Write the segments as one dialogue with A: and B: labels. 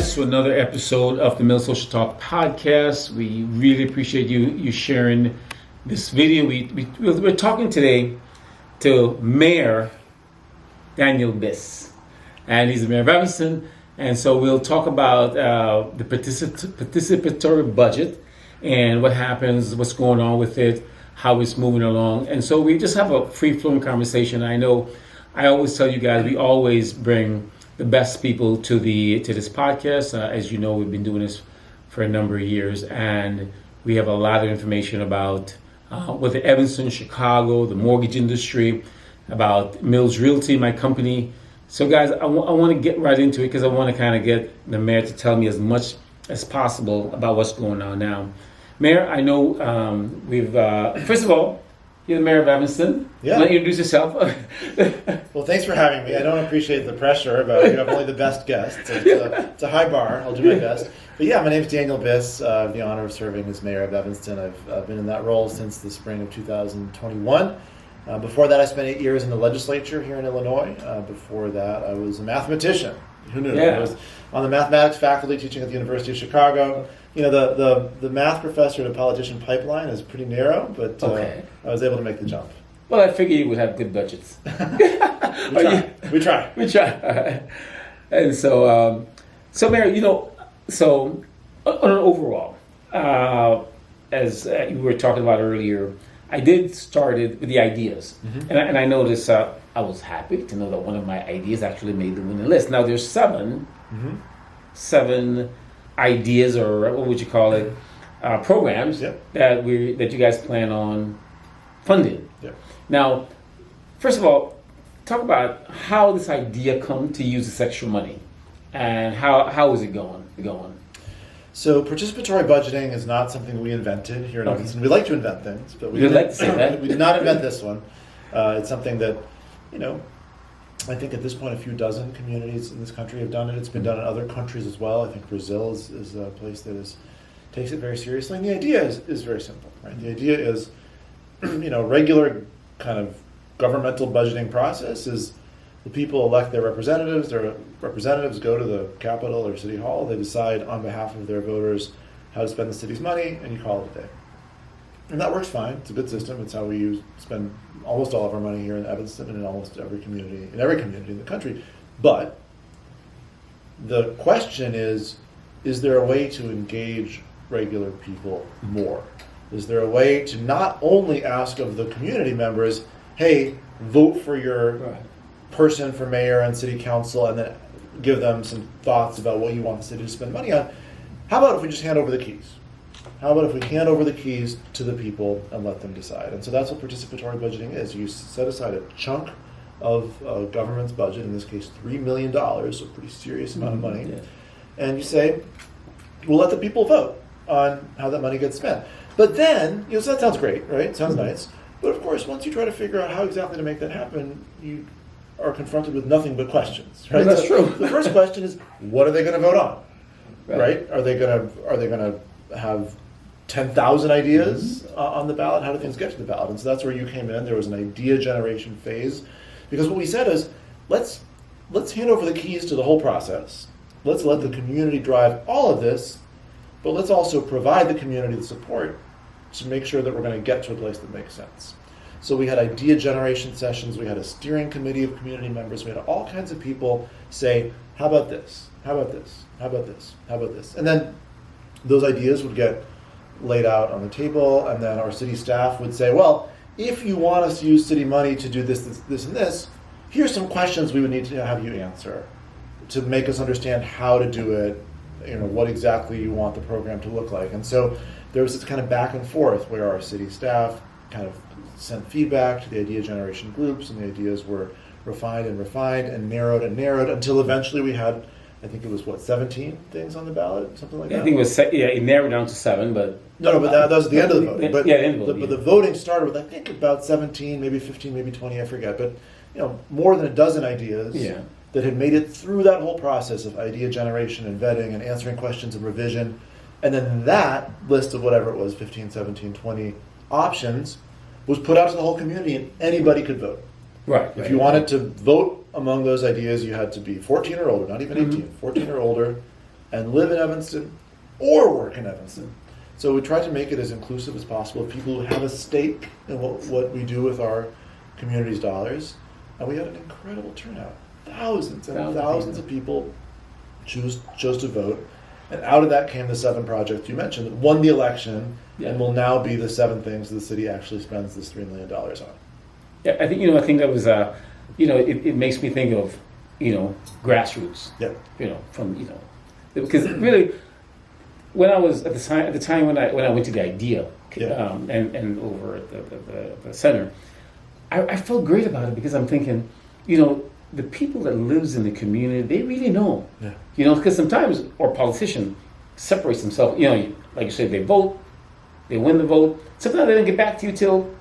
A: guys, to another episode of the Mill Social Talk podcast. We really appreciate you sharing this video. We're talking today to Mayor Biss, and he's the mayor of Evanston. And so we'll talk about the participatory budget and what happens, what's going on with it, how it's moving along. And so we just have a free-flowing conversation. I know I always tell you guys, we always bring the best people to this podcast. As you know, we've been doing this for a number of years, and we have a lot of information about whether Evanston, Chicago, the mortgage industry, about Mills Realty, my company. So guys, I want to get right into it because I want to kind of get the mayor to tell me as much as possible about what's going on now. Mayor, I know first of all, you're the mayor of Evanston.
B: Yeah.
A: Let you introduce yourself.
B: Well, thanks for having me. I don't appreciate the pressure, but you have only the best guests. It's a high bar. I'll do my best. But yeah, my name is Daniel Biss. I have the honor of serving as mayor of Evanston. I've been in that role since the spring of 2021. Before that, I spent 8 years in the legislature here in Illinois. Before that, I was a mathematician. Who knew?
A: Yeah.
B: I was on the mathematics faculty teaching at the University of Chicago. You know, the math professor to politician pipeline is pretty narrow, but I was able to make the jump.
A: Well, I figure you would have good budgets.
B: We try.
A: And so, Mayor, so on an overall, as you were talking about earlier, I did started with the ideas, and I noticed I was happy to know that one of my ideas actually made the winning list. Now there's seven ideas, or what would you call it, programs that you guys plan on funding.
B: Yep.
A: Now, first of all, talk about how this idea come to use this extra money, and how is it going?
B: So participatory budgeting is not something we invented here in Evanston. We like to invent things, but we
A: like to say that.
B: We did not invent this one. It's something that, I think at this point a few dozen communities in this country have done it. It's been done in other countries as well. I think Brazil is a place that takes it very seriously. And the idea is very simple, right? The idea is, regular kind of governmental budgeting process is the people elect their representatives go to the Capitol or City Hall, they decide on behalf of their voters how to spend the city's money, and you call it a day. And that works fine. It's a good system. It's how we spend almost all of our money here in Evanston and in almost every community in the country. But the question is there a way to engage regular people more? Is there a way to not only ask of the community members, hey, vote for your person for mayor and city council, and then give them some thoughts about what you want the city to spend money on? How about if we just hand over the keys? How about if we hand over the keys to the people and let them decide? And so that's what participatory budgeting is. You set aside a chunk of government's budget, in this case $3 million, so a pretty serious amount of money, and you say, we'll let the people vote on how that money gets spent. But then, so that sounds great, right? Sounds nice. But of course, once you try to figure out how exactly to make that happen, you are confronted with nothing but questions, right?
A: Well, that's true.
B: The first question is, what are they going to vote on, right? Are they going to have 10,000 ideas on the ballot? How do things get to the ballot? And so that's where you came in. There was an idea generation phase, because what we said is, let's hand over the keys to the whole process. Let's let the community drive all of this, but let's also provide the community the support to make sure that we're going to get to a place that makes sense. So we had idea generation sessions, we had a steering committee of community members, we had all kinds of people say, how about this? How about this? How about this? How about this? And then those ideas would get laid out on the table, and then our city staff would say, well, if you want us to use city money to do this, and this, here's some questions we would need to have you answer to make us understand how to do it, what exactly you want the program to look like. And so there was this kind of back and forth where our city staff kind of sent feedback to the idea generation groups, and the ideas were refined and narrowed until eventually we had, I think it was 17 things on the ballot, something like that?
A: I think it was, it narrowed down to 7, but...
B: No, but that was the end of the voting. But,
A: the end of the voting.
B: But the voting started with, I think, about 17, maybe 15, maybe 20, I forget. But, more than a dozen ideas that had made it through that whole process of idea generation and vetting and answering questions and revision. And then that list of whatever it was, 15, 17, 20 options, was put out to the whole community, and anybody could vote.
A: Right.
B: If you wanted to vote among those ideas, you had to be 14 or older, not even 18, 14 or older, and live in Evanston or work in Evanston. So we try to make it as inclusive as possible of people who have a stake in what we do with our community's dollars. And we had an incredible turnout. Thousands and thousands of people chose to vote. And out of that came the 7 projects you mentioned that won the election and will now be the 7 things the city actually spends this $3 million on.
A: Yeah, I think that was, it makes me think of, grassroots.
B: Yeah.
A: From, because really, when I was at the time when I went to the IDEA, and over at the center, I felt great about it because I'm thinking, the people that lives in the community, they really know.
B: Yeah.
A: Because sometimes our politician separates themselves. Like you said, they vote, they win the vote. Sometimes they don't get back to you till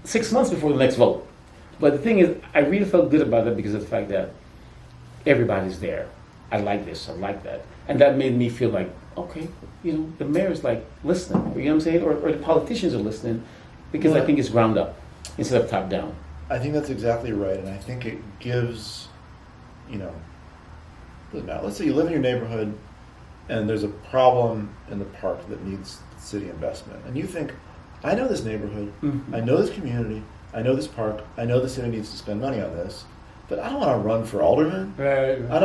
A: 6 months before the next vote. But the thing is, I really felt good about it because of the fact that everybody's there. I like this, I like that. And that made me feel like, okay, the mayor's like listening, you know what I'm saying? Or the politicians are listening because I think it's ground up instead of top down.
B: I think that's exactly right. And I think it gives, now let's say you live in your neighborhood and there's a problem in the park that needs city investment. And you think, I know this neighborhood, I know this community, I know this park, I know the city needs to spend money on this, but I don't want to run for alderman.
A: Right.
B: I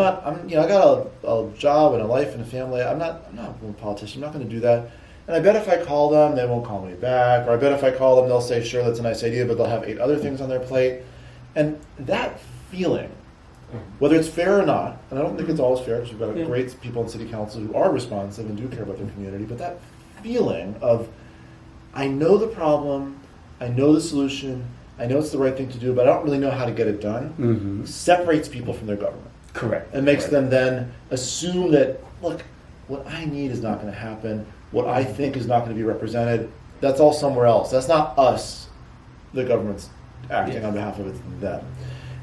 B: got a job and a life and a family. I'm not a politician. I'm not going to do that. And I bet if I call them, they won't call me back. Or I bet if I call them, they'll say, sure, that's a nice idea, but they'll have 8 other things on their plate. And that feeling, whether it's fair or not, and I don't think it's always fair because we've got great people in city council who are responsive and do care about their community, but that feeling of, I know the problem, I know the solution, I know it's the right thing to do, but I don't really know how to get it done, separates people from their government.
A: Correct.
B: And makes them then assume that, look, what I need is not going to happen. What I think is not going to be represented, that's all somewhere else. That's not us, the government's acting on behalf of it, it's them.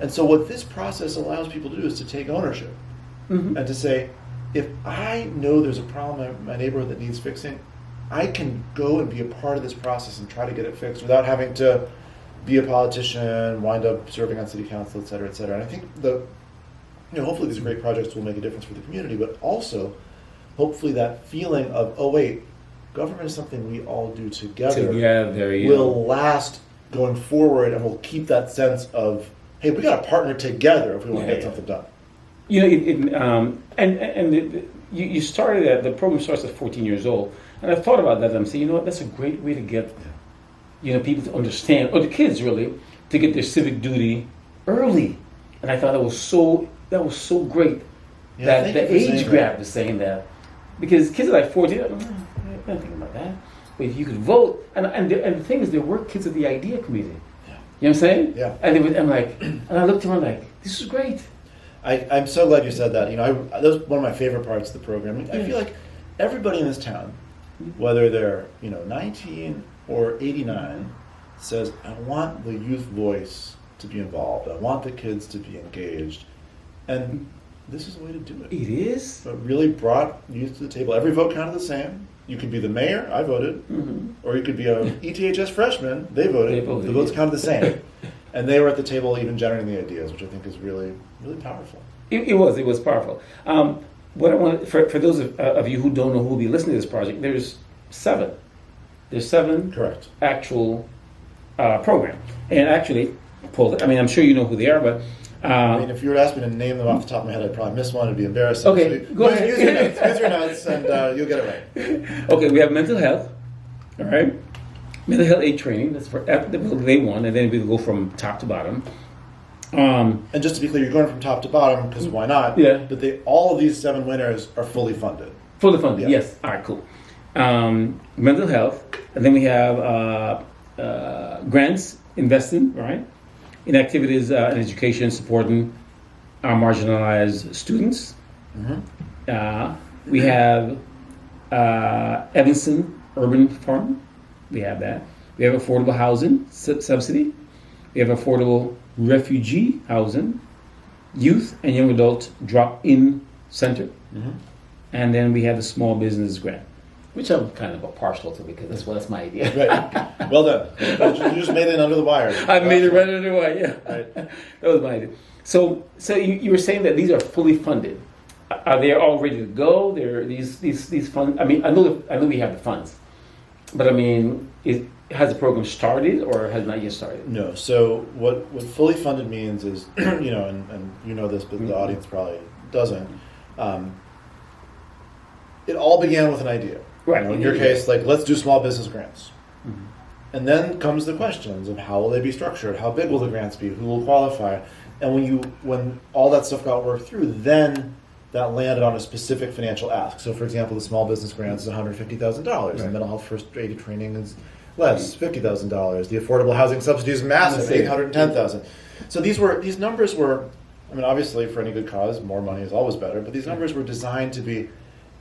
B: And so what this process allows people to do is to take ownership and to say, if I know there's a problem in my neighborhood that needs fixing, I can go and be a part of this process and try to get it fixed without having to be a politician, wind up serving on city council, et cetera, et cetera. And I think hopefully these great projects will make a difference for the community, but also hopefully that feeling of, oh wait, government is something we all do together will last going forward, and will keep that sense of, hey, we got to partner together if we want to get something done.
A: You started at, the program starts at 14 years old, and I thought about that. I'm saying, that's a great way to get people to understand, or the kids really, to get their civic duty early. And I thought that was so great that the age gap is saying that, because kids are like 14, I'm not thinking about that. But if you could vote, and the thing is, there were kids at the IDEA committee. Yeah. You know what I'm saying?
B: Yeah.
A: And I'm like, and I looked around like, this is great.
B: I'm so glad you said that. That was one of my favorite parts of the program. I feel like everybody in this town, whether they're 19 or 89, says, I want the youth voice to be involved. I want the kids to be engaged. And this is the way to do it.
A: It is?
B: It really brought youth to the table. Every vote counted the same. You could be the mayor, I voted, or you could be a ETHS freshman, they voted. The votes counted the same. And they were at the table even generating the ideas, which I think is really, really powerful.
A: It was powerful. What I want for those of you who don't know who will be listening to this project, there's 7. There's 7
B: correct
A: actual program. And actually, I'm sure you know who they are, but
B: if you were to ask me to name them off the top of my head, I'd probably miss one. It'd be embarrassing.
A: Okay,
B: so
A: go ahead.
B: Use your notes, and you'll get it right.
A: Okay, we have mental health. All right, mental health aid training. That's for day 1, and then we go from top to bottom.
B: And just to be clear, you're going from top to bottom because why not?
A: Yeah.
B: But all of these 7 winners are fully funded.
A: Fully funded. Yes. All right. Cool. Mental health, and then we have grants investing. Right. In activities and education supporting our marginalized students. We have Evanston Urban Farm. We have that. We have affordable housing subsidy. We have affordable refugee housing, youth and young adult drop-in center. And then we have the small business grant, which I'm kind of partial to because that's my idea.
B: Right. Well done. You just made it under the wire.
A: I made it right under the wire, yeah.
B: Right.
A: That was my idea. So you were saying that these are fully funded. are they all ready to go? There these funds. I mean, I know we have the funds, but I mean, has the program started or has not yet started?
B: No. So what fully funded means is, you know, and you know this, but the audience probably doesn't. It all began with an idea.
A: Right.
B: You know, in your case, like, let's do small business grants. And then comes the questions of how will they be structured? How big will the grants be? Who will qualify? And when all that stuff got worked through, then that landed on a specific financial ask. So, for example, the small business grants is $150,000. The mental health first aid training is less, $50,000. The affordable housing subsidy is massive, $810,000. So these numbers were, I mean, obviously for any good cause, more money is always better. But these numbers were designed to be,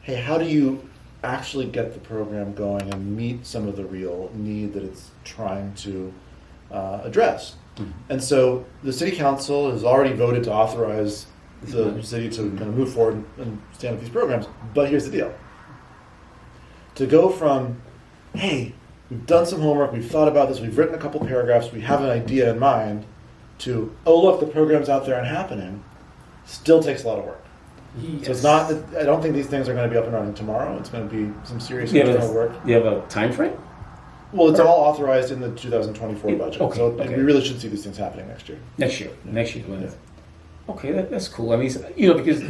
B: hey, how do you actually get the program going and meet some of the real need that it's trying to address? And so the city council has already voted to authorize the city to kind of move forward and stand up these programs. But here's the deal. To go from, hey, we've done some homework, we've thought about this, we've written a couple paragraphs, we have an idea in mind, to, oh, look, the program's out there and happening, still takes a lot of work.
A: Yes.
B: So it's not, I don't think these things are going to be up and running tomorrow. It's going to be some serious internal work.
A: Do you have a time frame?
B: Well, it's all authorized in the 2024 budget.
A: Okay,
B: So
A: okay.
B: we really should see these things happening next year.
A: Next year. Okay, that's cool. I mean, you know, because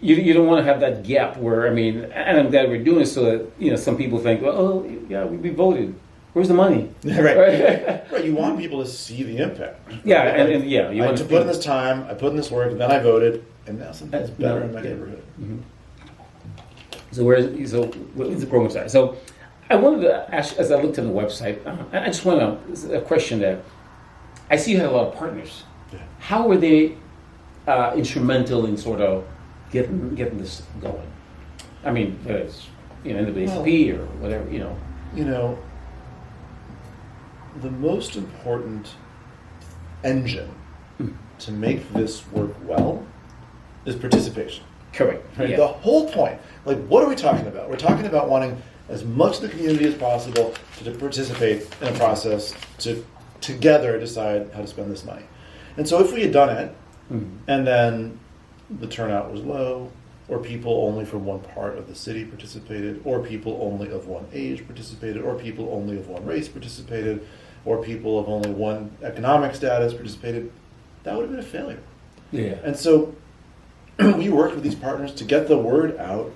A: you don't want to have that gap where, I mean, and I'm glad we're doing it so that, you know, some people think, well, oh, yeah, we voted. Where's the money?
B: Right. Right. You want people to see the impact.
A: Yeah, and yeah, you
B: I
A: want to
B: put in this time, I put in this work, and then I voted, and now something's better in my neighborhood.
A: So where's the program start? So I wanted to ask, as I looked at the website, I just want a question that I see you had a lot of partners.
B: Yeah.
A: How were they instrumental in sort of getting this going? I mean, whether it's, you know, NAACP or whatever, you know.
B: You know, the most important engine to make this work well is participation.
A: Correct.
B: Right?
A: Yeah.
B: The whole point, like, what are we talking about? We're talking about wanting as much of the community as possible to participate in a process to together decide how to spend this money. And so if we had done it, and then the turnout was low, or people only from one part of the city participated, or people only of one age participated, or people only of one race participated, or people of only one economic status participated, that would have been a failure.
A: Yeah.
B: And so we worked with these partners to get the word out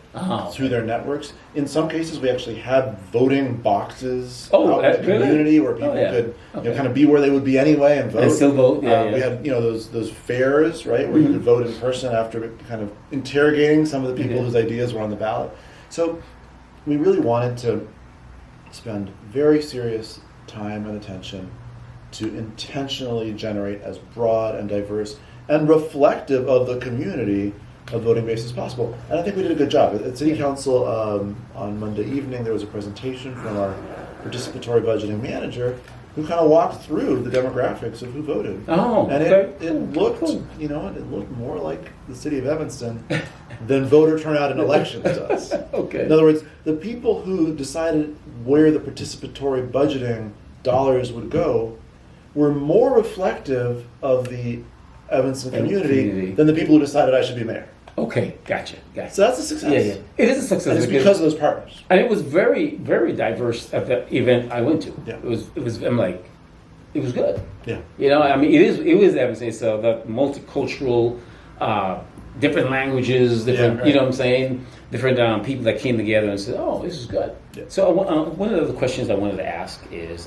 B: through their networks. In some cases, we actually had voting boxes out in the community where people could you know, kind of be where they would be anyway and vote.
A: And still vote. Yeah,
B: We had, you know, those fairs, right, where you could vote in person after kind of interrogating some of the people whose ideas were on the ballot. So we really wanted to spend very serious time and attention to intentionally generate as broad and diverse and reflective of the community of voting base as possible. And I think we did a good job. At City Council on Monday evening, there was a presentation from our participatory budgeting manager who kind of walked through the demographics of who voted.
A: Oh,
B: and
A: okay.
B: it looked, you know, it looked more like the city of Evanston than voter turnout in elections does.
A: Okay.
B: In other words, the people who decided where the participatory budgeting dollars would go were more reflective of the Evanston community than the people who decided I should be mayor.
A: Okay, gotcha.
B: So that's a success.
A: Yeah. It is a success.
B: And it's because of those partners.
A: And it was very, very diverse at the event I went to.
B: Yeah.
A: It was. I'm like, it was good.
B: Yeah.
A: You know, I mean, it was Evanston. So the multicultural, different languages, different.
B: Right.
A: You know what I'm saying? Different people that came together and said, "Oh, this is good."
B: Yeah.
A: So one of the questions I wanted to ask is.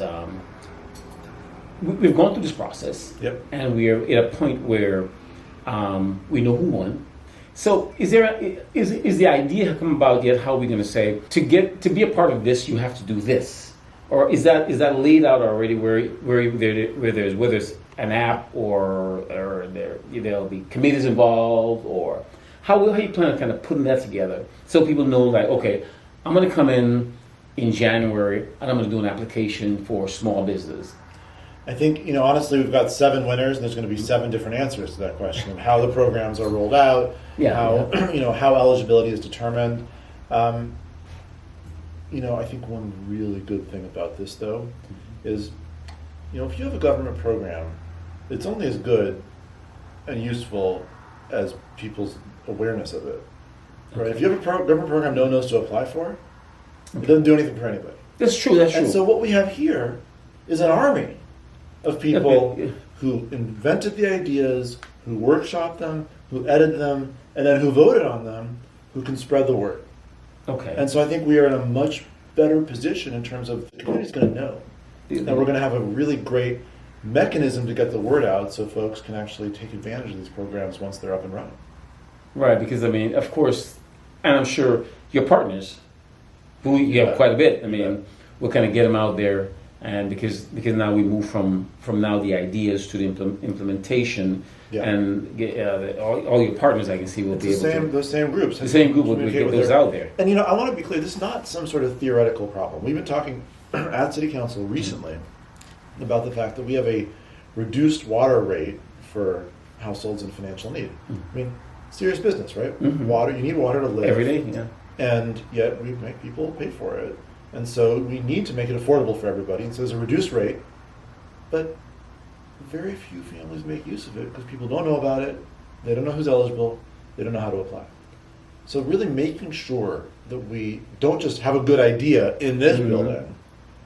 A: We've gone through this process, and we're at a point where we know who won. So, is the idea come about yet? How are we going to say to be a part of this, you have to do this, or is that laid out already? Where there's whether it's an app or there'll be committees involved, or how you plan on kind of putting that together so people know, like, okay, I'm going to come in January and I'm going to do an application for small business.
B: I think, you know, honestly, we've got 7 winners, and there's going to be 7 different answers to that question of how the programs are rolled out, you know, how eligibility is determined. You know, I think one really good thing about this, though, is, you know, if you have a government program, it's only as good and useful as people's awareness of it. Right? If you have a government program no one knows to apply for, it doesn't do anything for anybody.
A: That's true. That's true.
B: And so what we have here is an army of people who invented the ideas, who workshopped them, who edited them, and then who voted on them, who can spread the word.
A: Okay.
B: And so I think we are in a much better position in terms of the community's going to know. And we're going to have a really great mechanism to get the word out so folks can actually take advantage of these programs once they're up and running.
A: Right, because I mean, of course, and I'm sure your partners, who you have quite a bit, I mean, we'll kind of get them out there, and because now we move from now the ideas to the implementation, and all your partners I can see will be able to.
B: Those same groups.
A: The same group will get those out there.
B: And I want to be clear, this is not some sort of theoretical problem. We've been talking at City Council recently about the fact that we have a reduced water rate for households in financial need. I mean, serious business, right? Water, you need water to live.
A: Every day, yeah.
B: And yet we make people pay for it. And so we need to make it affordable for everybody. And so there's a reduced rate, but very few families make use of it because people don't know about it, they don't know who's eligible, they don't know how to apply. So really making sure that we don't just have a good idea in this building,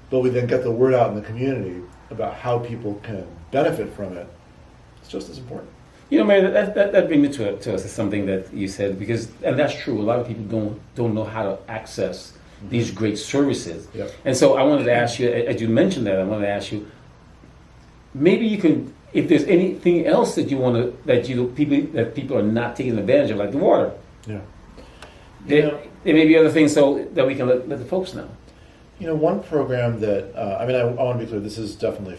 B: but we then get the word out in the community about how people can benefit from it, it's just as important.
A: Mayor, that brings me to us is something that you said, and that's true, a lot of people don't know how to access these great services.
B: Yep.
A: And so I wanted to ask you, as you mentioned that, I wanted to ask you, maybe you can, if there's anything else that you want to, that people are not taking advantage of, like the water.
B: Yeah.
A: There may be other things so that we can let the folks know.
B: One program that, I want to be clear, this is definitely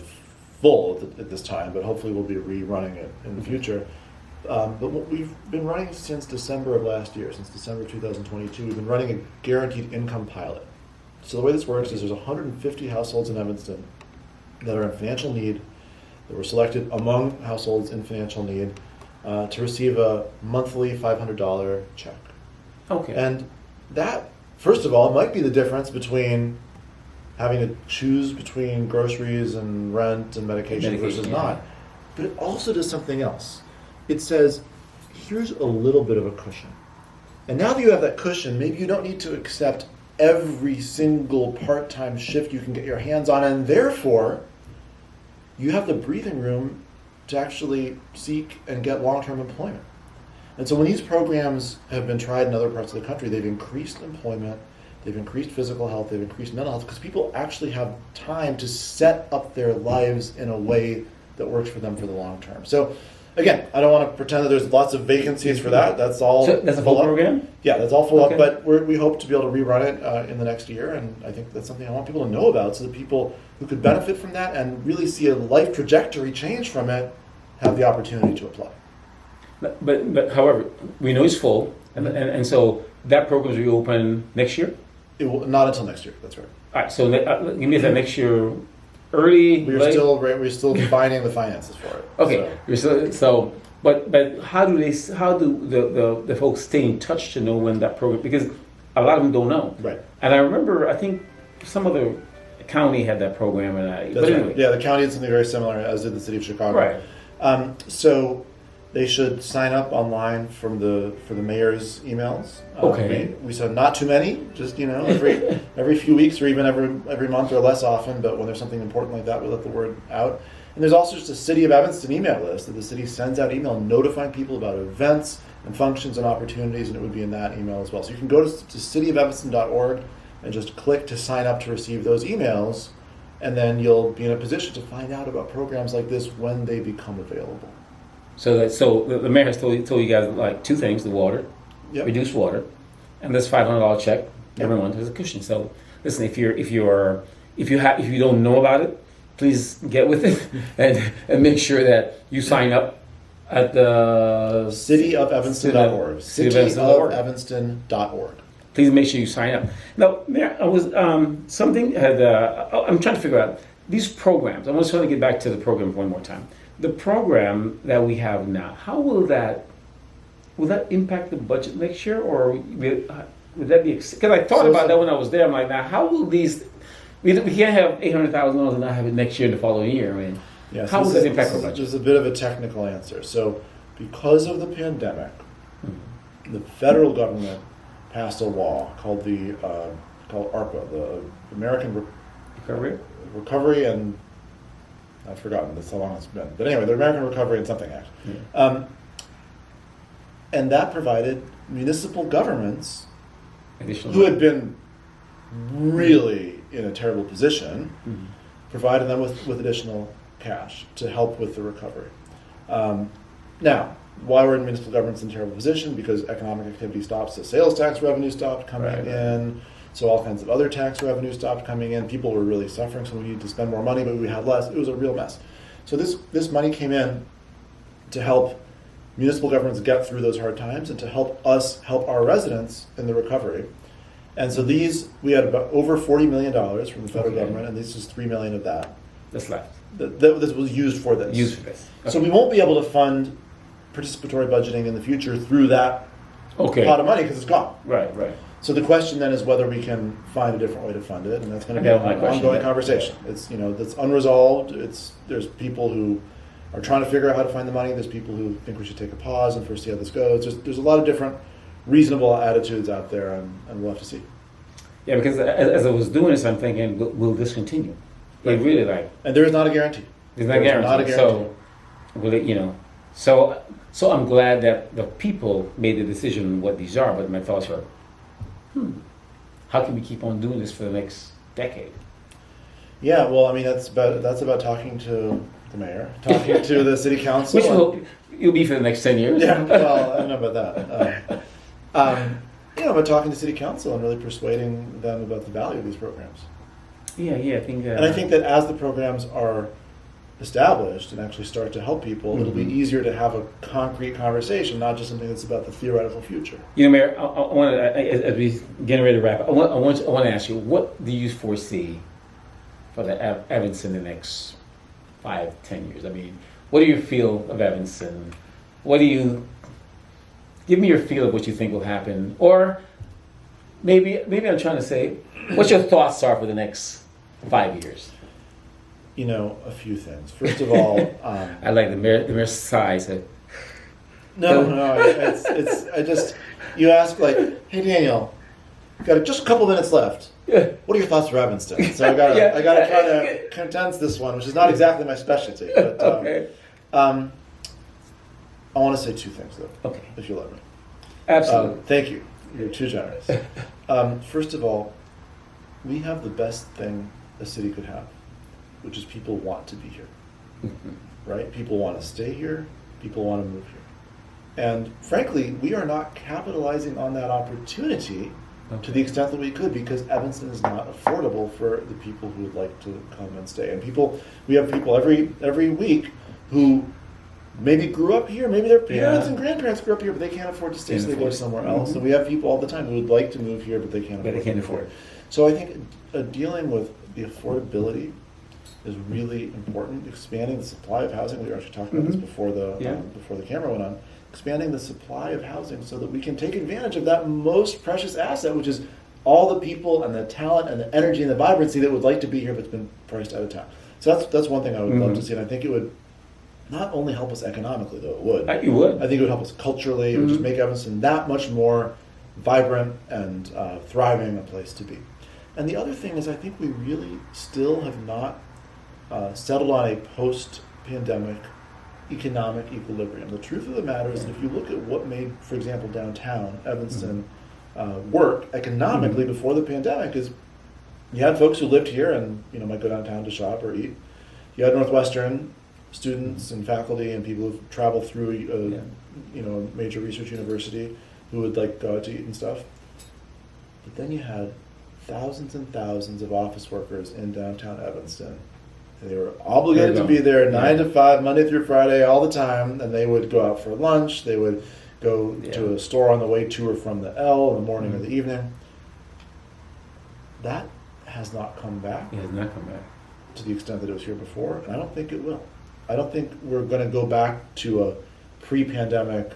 B: full at this time, but hopefully we'll be rerunning it in the future. But what we've been running since December of last year, since December 2022, we've been running a guaranteed income pilot. So the way this works is there's 150 households in Evanston that are in financial need, that were selected among households in financial need to receive a monthly $500 check.
A: Okay.
B: And that, first of all, might be the difference between having to choose between groceries and rent and medication versus not. But it also does something else. It says, here's a little bit of a cushion. And now that you have that cushion, maybe you don't need to accept every single part-time shift you can get your hands on, and therefore, you have the breathing room to actually seek and get long-term employment. And so when these programs have been tried in other parts of the country, they've increased employment, they've increased physical health, they've increased mental health, because people actually have time to set up their lives in a way that works for them for the long term. So again, I don't want to pretend that there's lots of vacancies for that. That's all.
A: So that's a full program?
B: Yeah, that's all full up, but we hope to be able to rerun it in the next year, and I think that's something I want people to know about so that people who could benefit from that and really see a life trajectory change from it have the opportunity to apply.
A: But however, we know it's full, and so that program is reopen next year?
B: It will, not until next year, that's right.
A: All right, so give me that next year early,
B: we're still combining the finances for it.
A: Okay, but how do the folks stay in touch to know when that program, because a lot of them don't know.
B: Right.
A: And I remember, I think some other county had that program,
B: That's right. Yeah, the county did something very similar, as did the city of Chicago.
A: Right.
B: So they should sign up online for the mayor's emails.
A: Okay.
B: We said not too many, just every few weeks or even every month or less often. But when there's something important like that, we let the word out. And there's also just a City of Evanston email list that the city sends out email notifying people about events and functions and opportunities, and it would be in that email as well. So you can go to cityofevanston.org and just click to sign up to receive those emails, and then you'll be in a position to find out about programs like this when they become available. So
A: the mayor has told you guys like two things: the water, reduced water, and this $500 check every month as a cushion. So listen, if you don't know about it, please get with it and make sure that you sign up at the
B: cityoфevanston.org. Cityoфevanston.org.
A: Please make sure you sign up. Now, Mayor, I was something had. I'm trying to figure out these programs. I want to get back to the program one more time. The program that we have now, how will that impact the budget next year, or would that be? Because I thought about that when I was there. I'm like, now how will these? We can't have $800,000 and not have it next year and the following year. I mean, how will this impact our budget?
B: There's a bit of a technical answer. So, because of the pandemic, the federal government passed a law called called ARPA, the American Recovery and I've forgotten. That's how long it's been. But anyway, the American Recovery and Something Act, and that provided municipal governments who had been really in a terrible position, provided them with additional cash to help with the recovery. Now, why were municipal governments in a terrible position? Because economic activity stopped, so sales tax revenue stopped coming in, so all kinds of other tax revenue stopped coming in. People were really suffering, so we needed to spend more money, but we had less. It was a real mess. So this money came in to help municipal governments get through those hard times and to help us help our residents in the recovery. And so we had about over $40 million from the federal government, and this is $3 million of that.
A: That's left.
B: This was used for this.
A: Okay.
B: So we won't be able to fund participatory budgeting in the future through that pot of money because it's gone.
A: Right.
B: So the question then is whether we can find a different way to fund it, and that's going to be an ongoing conversation. It's that's unresolved. There's people who are trying to figure out how to find the money. There's people who think we should take a pause and first see how this goes. There's a lot of different reasonable attitudes out there, and we'll have to see.
A: Yeah, because as I was doing this, I'm thinking, will this continue? Like really,
B: and there is not a guarantee.
A: There's not a guarantee. So will it? So I'm glad that the people made the decision what these are. But my thoughts were, how can we keep on doing this for the next decade?
B: Yeah, well, I mean, that's about talking to the mayor, talking to the city council.
A: Which you'll be for the next 10 years.
B: Yeah, well, I don't know about that. About talking to city council and really persuading them about the value of these programs.
A: Yeah, I think that.
B: And I think that as the programs are established and actually start to help people, it'll be easier to have a concrete conversation, not just something that's about the theoretical future.
A: Mayor, I want to, as we getting ready to wrap up, I want to ask you, what do you foresee for the Evanston in the next 5-10 years? I mean, what do you feel of Evanston? Give me your feel of what you think will happen, or maybe I'm trying to say, what your thoughts are for the next 5 years.
B: A few things. First of all,
A: I like the mayor sighs.
B: No, it's you ask hey Daniel, you've got just a couple minutes left.
A: Yeah.
B: What are your thoughts for Evanston? So I gotta try to condense this one, which is not exactly my specialty. But
A: okay.
B: I want to say two things though.
A: Okay.
B: If you let me.
A: Absolutely.
B: Thank you. You're too generous. First of all, we have the best thing a city could have, which is people want to be here. Right? People want to stay here. People want to move here. And frankly, we are not capitalizing on that opportunity to the extent that we could, because Evanston is not affordable for the people who would like to come and stay. And we have people every week who maybe grew up here, maybe their parents and grandparents grew up here, but they can't afford to stay, so they go somewhere else. And we have people all the time who would like to move here, but they can't afford it. So I think dealing with the affordability is really important. Expanding the supply of housing. We were actually talking about this before the camera went on. Expanding the supply of housing so that we can take advantage of that most precious asset, which is all the people and the talent and the energy and the vibrancy that would like to be here but's been priced out of town. So that's one thing I would love to see, and I think it would not only help us economically, though it would.
A: It would.
B: I think it would help us culturally. It would just make Evanston that much more vibrant and thriving a place to be. And the other thing is, I think we really still have not settled on a post-pandemic economic equilibrium. The truth of the matter is that if you look at what made, for example, downtown Evanston work economically before the pandemic, is you had folks who lived here and might go downtown to shop or eat. You had Northwestern students and faculty and people who've traveled through a major research university who would go out to eat and stuff. But then you had thousands and thousands of office workers in downtown Evanston. They were obligated to be there 9 to 5, Monday through Friday, all the time, and they would go out for lunch. They would go to a store on the way to or from the L in the morning or the evening. That has not come back.
A: It has not come back
B: to the extent that it was here before, and I don't think it will. I don't think we're going to go back to a pre-pandemic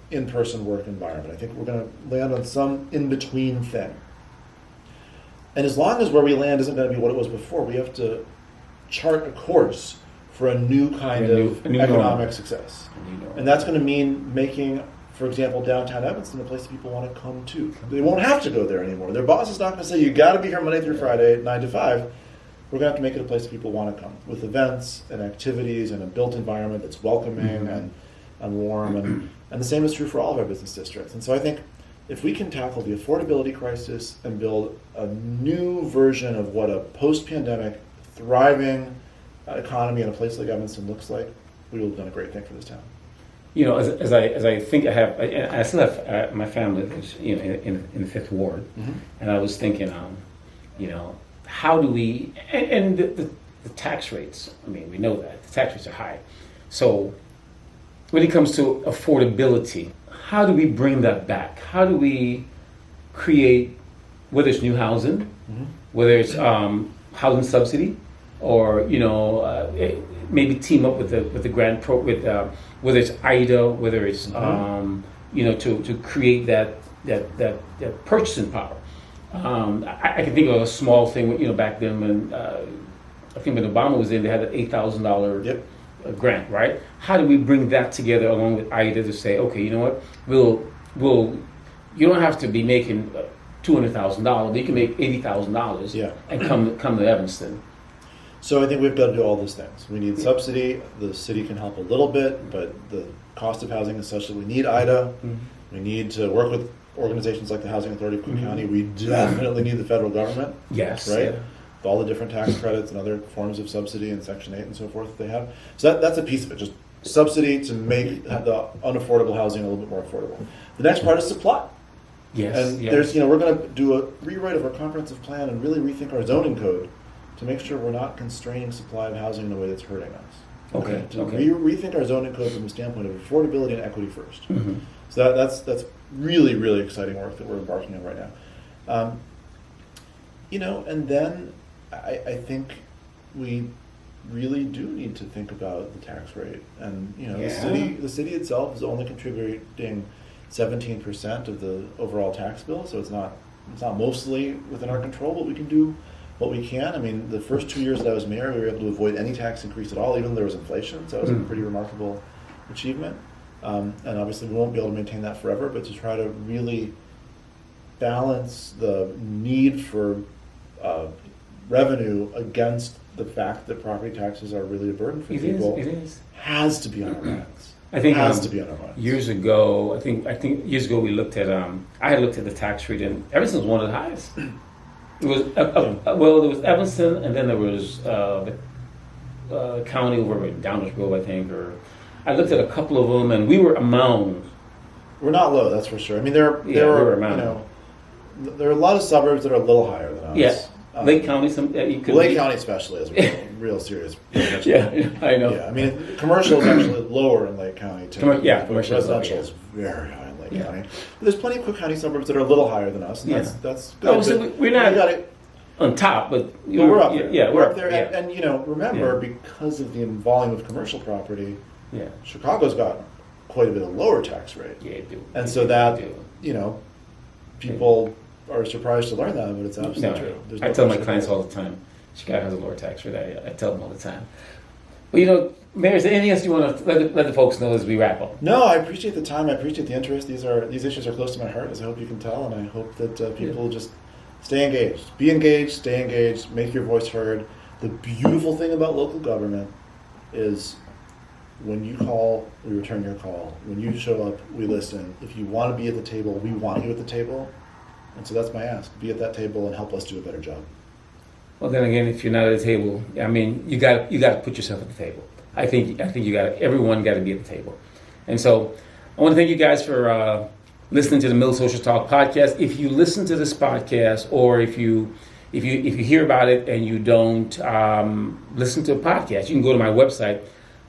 B: in-person work environment. I think we're going to land on some in-between thing. And as long as where we land isn't going to be what it was before, we have to chart a course for a new kind of economic success. And that's going to mean making for example, downtown Evanston, a place that people want to come to. They won't have to go there anymore. Their boss is not going to say, you got to be here Monday through Friday, 9 to 5. We're going to have to make it a place that people want to come, with events and activities and a built environment that's welcoming and warm. And the same is true for all of our business districts. And so I think if we can tackle the affordability crisis and build a new version of what a post-pandemic, thriving economy in a place like Evanston looks like, we will have done a great thing for this town.
A: You know, as I think I still have my family lives, you know, in the Fifth Ward, and I was thinking, you know, how do we and the tax rates? I mean, we know that the tax rates are high. So when it comes to affordability, how do we bring that back? How do we create, whether it's new housing, whether it's housing subsidy, or you know, maybe team up with the grant pro with whether it's IDA, whether it's you know, to create that purchasing power. I can think of a small thing, you know, back then when I think when Obama was in, they had an $8,000 grant, right? How do we bring that together along with IDA to say, okay, you know what, we'll you don't have to be making $200,000, you can make $80,000 and come to Evanston.
B: So I think we've got to do all those things. We need subsidy. The city can help a little bit, but the cost of housing is such that we need IDA. We need to work with organizations like the Housing Authority of Cook County. We definitely need the federal government.
A: Yes.
B: Right? With all the different tax credits and other forms of subsidy and Section 8 and so forth that they have. So that's a piece of it, just subsidy to make the unaffordable housing a little bit more affordable. The next part is supply.
A: Yes.
B: And there's, you know, we're going to do a rewrite of our comprehensive plan and really rethink our zoning code to make sure we're not constraining supply of housing in a way that's hurting us.
A: Okay.
B: To rethink our zoning code from the standpoint of affordability and equity first. So that's really, really exciting work that we're embarking on right now. You know, and then I think we really do need to think about the tax rate. And you know, the city itself is only contributing 17% of the overall tax bill, so it's not mostly within our control, but we can do what we can. I mean, the first 2 years that I was mayor, we were able to avoid any tax increase at all, even though there was inflation. So it was a pretty remarkable achievement. And obviously, we won't be able to maintain that forever, but to try to really balance the need for revenue against the fact that property taxes are really a burden for people has to be on our minds.
A: I think
B: has to be on our minds.
A: Years ago, I think years ago we looked at I had looked at the tax rate, and Evanston was one of the highest. It was well, there was Evanston, and then there was the county over at Downers Grove, I think. Or I looked at a couple of them, and we were among.
B: We're not low, that's for sure. I mean, there are you know, there are a lot of suburbs that are a little higher than us.
A: Yeah. Lake County,
B: Lake County especially is a real serious.
A: I know.
B: Yeah, I mean, commercial is actually lower in Lake County too.
A: Commercial
B: residential is very high in Lake County. But there's plenty of Cook County suburbs that are a little higher than us. And that's good.
A: Oh, so we're not on top, but
B: we're up there.
A: Yeah,
B: we're up there. And you know, remember, because of the volume of commercial property, Chicago's got quite a bit of lower tax rate.
A: Yeah, it do.
B: And so that you know, people are surprised to learn that, but it's absolutely true.
A: I tell my clients all the time, Chicago has a lower tax rate. I tell them all the time. Well, you know, Mayor, is there anything else you want to let the folks know as we wrap up?
B: No, I appreciate the time. I appreciate the interest. These issues are close to my heart, as I hope you can tell, and I hope that people just stay engaged. Be engaged, stay engaged, make your voice heard. The beautiful thing about local government is when you call, we return your call. When you show up, we listen. If you want to be at the table, we want you at the table. And so that's my ask. Be at that table and help us do a better job.
A: Well, then again, if you're not at the table, I mean, you got to put yourself at the table. I think everyone got to be at the table. And so I want to thank you guys for listening to the Mill Social Talk podcast. If you listen to this podcast, or if you hear about it and you don't listen to a podcast, you can go to my website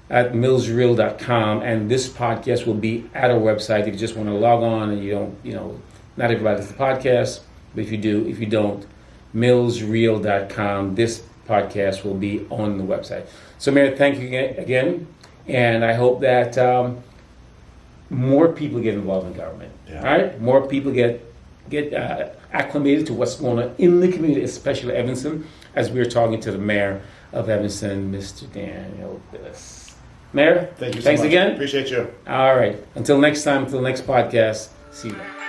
A: at millsreal.com, and this podcast will be at our website. If you just want to log on and you don't, you know, not everybody listens to the podcast, but if you don't, millsreal.com. This podcast will be on the website. So, Mayor, thank you again, and I hope that more people get involved in government.
B: Yeah.
A: All right, more people get acclimated to what's going on in the community, especially Evanston. As we were talking to the mayor of Evanston, Mr. Daniel Biss. Mayor,
B: Thank you so
A: thanks
B: much.
A: again.
B: Appreciate you.
A: All right. Until next time, until next podcast, see you then.